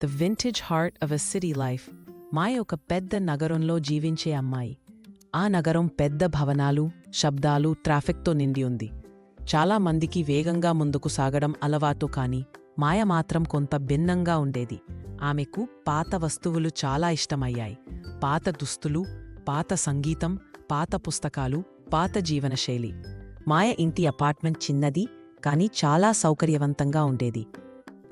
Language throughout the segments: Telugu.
The vintage heart of a city life. Maya ఒక పెద్ద నగరంలో జీవించే అమ్మాయి. ఆ నగరం పెద్ద భవనాలు, శబ్దాలు, ట్రాఫిక్తో నిండి ఉంది. చాలా మందికి వేగంగా ముందుకు సాగడం అలవాటు, కాని మాయ మాత్రం కొంత భిన్నంగా ఉండేది. ఆమెకు పాత వస్తువులు చాలా ఇష్టమయ్యాయి. పాత దుస్తులు, పాత సంగీతం, పాత పుస్తకాలు, పాత జీవనశైలి. మాయ ఇంటి అపార్ట్మెంట్ చిన్నది, కాని చాలా సౌకర్యవంతంగా ఉండేది.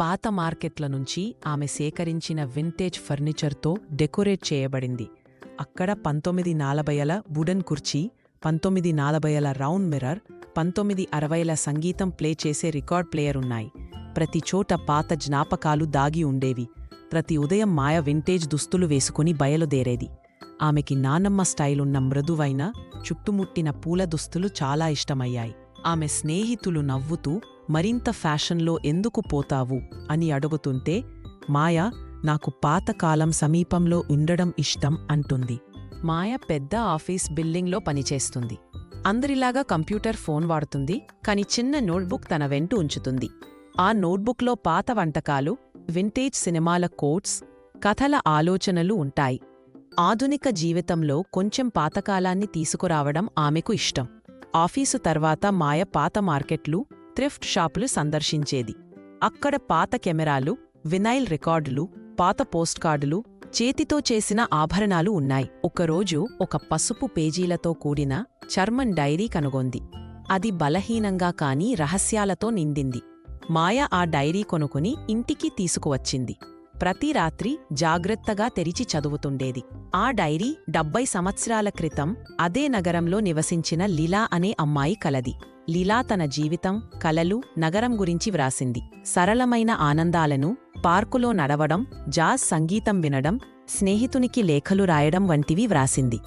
పాత మార్కెట్ల నుంచి ఆమె సేకరించిన వింటేజ్ ఫర్నిచర్తో డెకరేట్ చేయబడింది. అక్కడ 1940ల వుడెన్ కుర్చీ, 1940ల రౌండ్ మిర్రర్, 1960ల సంగీతం ప్లే చేసే రికార్డ్ ప్లేయర్ ఉన్నాయి. ప్రతి చోట పాత జ్ఞాపకాలు దాగి ఉండేవి. ప్రతి ఉదయం మాయ వింటేజ్ దుస్తులు వేసుకుని బయలుదేరేది. ఆమెకి నానమ్మ స్టైలున్న మృదువైన, చుట్టుముట్టిన పూల దుస్తులు చాలా ఇష్టమయ్యాయి. ఆమె స్నేహితులు నవ్వుతూ, మరింత ఫ్యాషన్లో ఎందుకు పోతావు అని అడుగుతుంటే, మాయ, నాకు పాతకాలం సమీపంలో ఉండడం ఇష్టం అంటుంది. మాయ పెద్ద ఆఫీస్ బిల్డింగ్లో పనిచేస్తుంది. అందరిలాగా కంప్యూటర్, ఫోన్ వాడుతుంది, కాని చిన్న నోట్బుక్ తన వెంట ఉంచుతుంది. ఆ నోట్బుక్లో పాత వంటకాలు, వింటేజ్ సినిమాల కోట్స్, కథల ఆలోచనలు ఉంటాయి. ఆధునిక జీవితంలో కొంచెం పాతకాలాన్ని తీసుకురావడం ఆమెకు ఇష్టం. ఆఫీసు తర్వాత మాయ పాత మార్కెట్లు, థ్రిఫ్ట్ షాపులు సందర్శించేది. అక్కడ పాత కెమెరాలు, వినైల్ రికార్డులు, పాత పోస్ట్ కార్డులు, చేతితో చేసిన ఆభరణాలు ఉన్నాయి. ఒకరోజు ఒక పసుపు పేజీలతో కూడిన చర్మన్ డైరీ కనుగొంది. అది బలహీనంగా కాని రహస్యాలతో నిండింది. మాయ ఆ డైరీ కొనుక్కుని ఇంటికి తీసుకువచ్చింది. ప్రతి రాత్రి జాగ్రత్తగా తెరిచి చదువుతుండేది. ఆ డైరీ 70 సంవత్సరాల క్రితం అదే నగరంలో నివసించిన లీలా అనే అమ్మాయి కలది. లీలా తన జీవితం, కలలు, నగరం గురించి వ్రాసింది. సరళమైన ఆనందాలను, పార్కులో నడవడం, జాజ్ సంగీతం వినడం, స్నేహితునికి లేఖలు రాయడం వంటివి వ్రాసింది.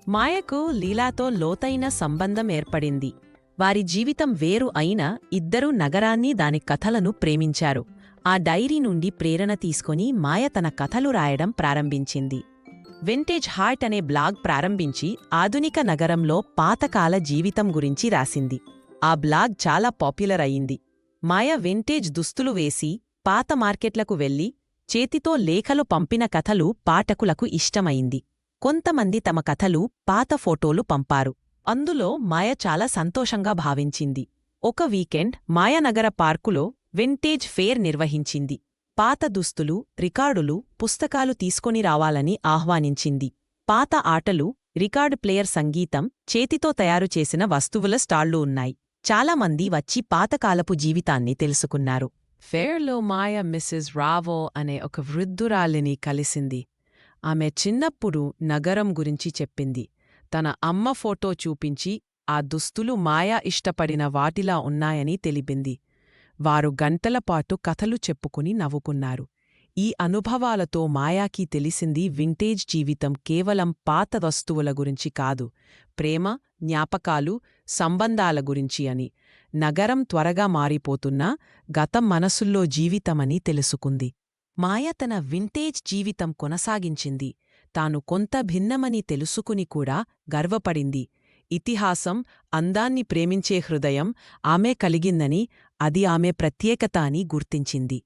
మాయకు లీలాతో లోతైన సంబంధం ఏర్పడింది. వారి జీవితం వేరు అయినా ఇద్దరూ నగరాన్ని, దాని కథలను ప్రేమించారు. ఆ డైరీ నుండి ప్రేరణ తీసుకుని మాయ తన కథలు రాయడం ప్రారంభించింది. వింటేజ్ హార్ట్ అనే బ్లాగ్ ప్రారంభించి ఆధునిక నగరంలో పాతకాల జీవితం గురించి రాసింది. ఆ బ్లాగ్ చాలా పాపులర్ అయింది. మాయ వింటేజ్ దుస్తులు వేసి పాత మార్కెట్లకు వెళ్లి చేతితో లేఖలు పంపిన కథలు పాఠకులకు ఇష్టమైంది. కొంతమంది తమ కథలు, పాత ఫోటోలు పంపారు. అందులో మాయ చాలా సంతోషంగా భావించింది. ఒక వీకెండ్ మాయనగర పార్కులో వింటేజ్ ఫేర్ నిర్వహించింది. పాత దుస్తులు, రికార్డులు, పుస్తకాలు తీసుకొని రావాలని ఆహ్వానించింది. పాత ఆటలు, రికార్డు ప్లేయర్, సంగీతం, చేతితో తయారుచేసిన వస్తువుల స్టాళ్లు ఉన్నాయి. చాలామంది వచ్చి పాతకాలపు జీవితాన్ని తెలుసుకున్నారు. ఫేర్లో మాయ మిస్సెస్ రావో అనే ఒక వృద్ధురాలిని కలిసింది. ఆమె చిన్నప్పుడు నగరం గురించి చెప్పింది. తన అమ్మ ఫోటో చూపించి ఆ దుస్తులు మాయ ఇష్టపడిన వాటిలా ఉన్నాయని తెలిపింది. వారు గంటలపాటు కథలు చెప్పుకుని నవ్వుకున్నారు. ఈ అనుభవాలతో మాయాకి తెలిసింది వింటేజ్ జీవితం కేవలం పాత వస్తువుల గురించి కాదు, ప్రేమ, జ్ఞాపకాలు, సంబంధాల గురించి అని. నగరం త్వరగా మారిపోతున్నా గతం మనసుల్లో జీవితమని తెలుసుకుంది. మాయ తన వింటేజ్ జీవితం కొనసాగించింది. తాను కొంత భిన్నమని తెలుసుకుని కూడా గర్వపడింది. ఇతిహాసం, అందాన్ని ప్రేమించే హృదయం ఆమె కలిగిందని, అది ఆమె ప్రత్యేకత అని గుర్తించింది.